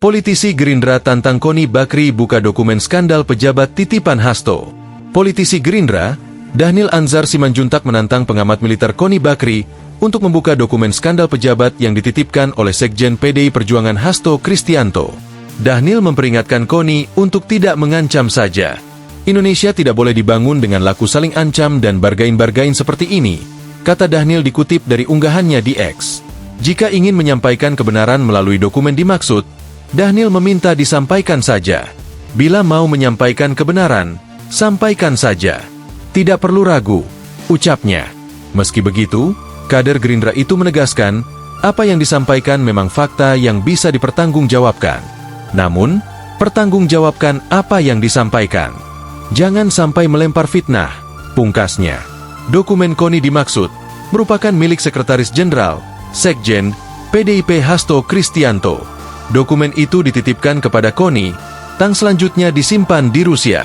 Politisi Gerindra tantang Koni Bakri buka dokumen skandal pejabat titipan Hasto. Politisi Gerindra, Dhanil Anzar Simanjuntak menantang pengamat militer Koni Bakri untuk membuka dokumen skandal pejabat yang dititipkan oleh Sekjen PDI Perjuangan Hasto Kristianto. Dhanil memperingatkan Koni untuk tidak mengancam saja. Indonesia tidak boleh dibangun dengan laku saling ancam dan bargain-bargain seperti ini, kata Dhanil dikutip dari unggahannya di X. Jika ingin menyampaikan kebenaran melalui dokumen dimaksud, Dhanil meminta disampaikan saja. Bila mau menyampaikan kebenaran, sampaikan saja. Tidak perlu ragu, ucapnya. Meski begitu, kader Gerindra itu menegaskan, apa yang disampaikan memang fakta yang bisa dipertanggungjawabkan. Namun, pertanggungjawabkan apa yang disampaikan. Jangan sampai melempar fitnah, pungkasnya. Dokumen Koni dimaksud, merupakan milik Sekretaris Jenderal, Sekjen, PDIP Hasto Kristianto. Dokumen itu dititipkan kepada Koni, tang selanjutnya disimpan di Rusia.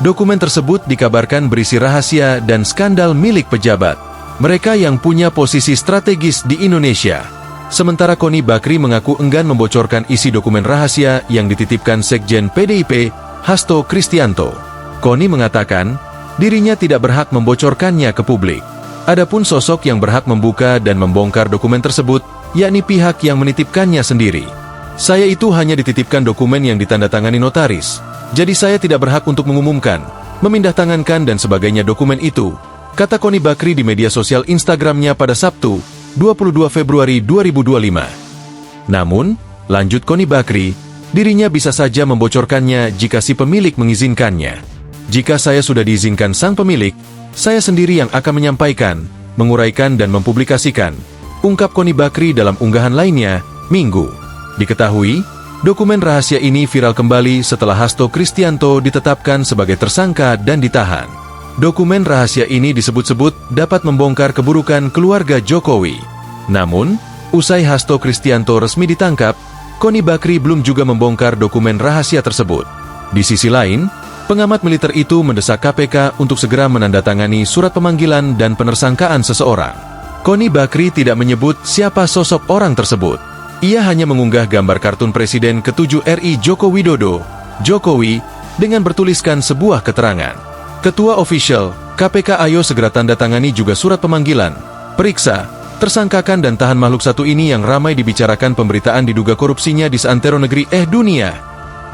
Dokumen tersebut dikabarkan berisi rahasia dan skandal milik pejabat, mereka yang punya posisi strategis di Indonesia. Sementara Koni Bakri mengaku enggan membocorkan isi dokumen rahasia yang dititipkan Sekjen PDIP, Hasto Kristianto. Koni mengatakan, dirinya tidak berhak membocorkannya ke publik. Adapun sosok yang berhak membuka dan membongkar dokumen tersebut, yakni pihak yang menitipkannya sendiri. Saya itu hanya dititipkan dokumen yang ditandatangani notaris, jadi saya tidak berhak untuk mengumumkan, memindahtangankan dan sebagainya dokumen itu, kata Koni Bakri di media sosial Instagramnya pada Sabtu, 22 Februari 2025. Namun, lanjut Koni Bakri, dirinya bisa saja membocorkannya jika si pemilik mengizinkannya. Jika saya sudah diizinkan sang pemilik, saya sendiri yang akan menyampaikan, menguraikan dan mempublikasikan, ungkap Koni Bakri dalam unggahan lainnya, Minggu. Diketahui, dokumen rahasia ini viral kembali setelah Hasto Kristianto ditetapkan sebagai tersangka dan ditahan. Dokumen rahasia ini disebut-sebut dapat membongkar keburukan keluarga Jokowi. Namun, usai Hasto Kristianto resmi ditangkap, Koni Bakri belum juga membongkar dokumen rahasia tersebut. Di sisi lain, pengamat militer itu mendesak KPK untuk segera menandatangani surat pemanggilan dan penersangkaan seseorang. Koni Bakri tidak menyebut siapa sosok orang tersebut. Ia hanya mengunggah gambar kartun Presiden ke-7 RI Joko Widodo, Jokowi, dengan bertuliskan sebuah keterangan. Ketua Official, KPK ayo segera tanda tangani juga surat pemanggilan, periksa, tersangkakan dan tahan makhluk satu ini yang ramai dibicarakan pemberitaan diduga korupsinya di seantero negeri dunia.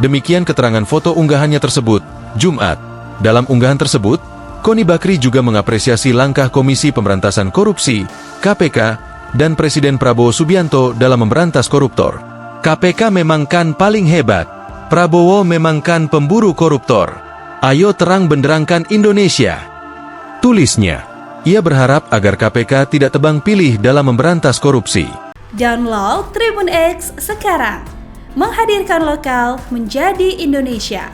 Demikian keterangan foto unggahannya tersebut, Jumat. Dalam unggahan tersebut, Koni Bakri juga mengapresiasi langkah Komisi Pemberantasan Korupsi, KPK, dan Presiden Prabowo Subianto dalam memberantas koruptor. KPK memang kan paling hebat, Prabowo memang kan pemburu koruptor. Ayo terang benderangkan Indonesia, tulisnya. Ia berharap agar KPK tidak tebang pilih dalam memberantas korupsi. Download Tribun X sekarang, menghadirkan lokal menjadi Indonesia.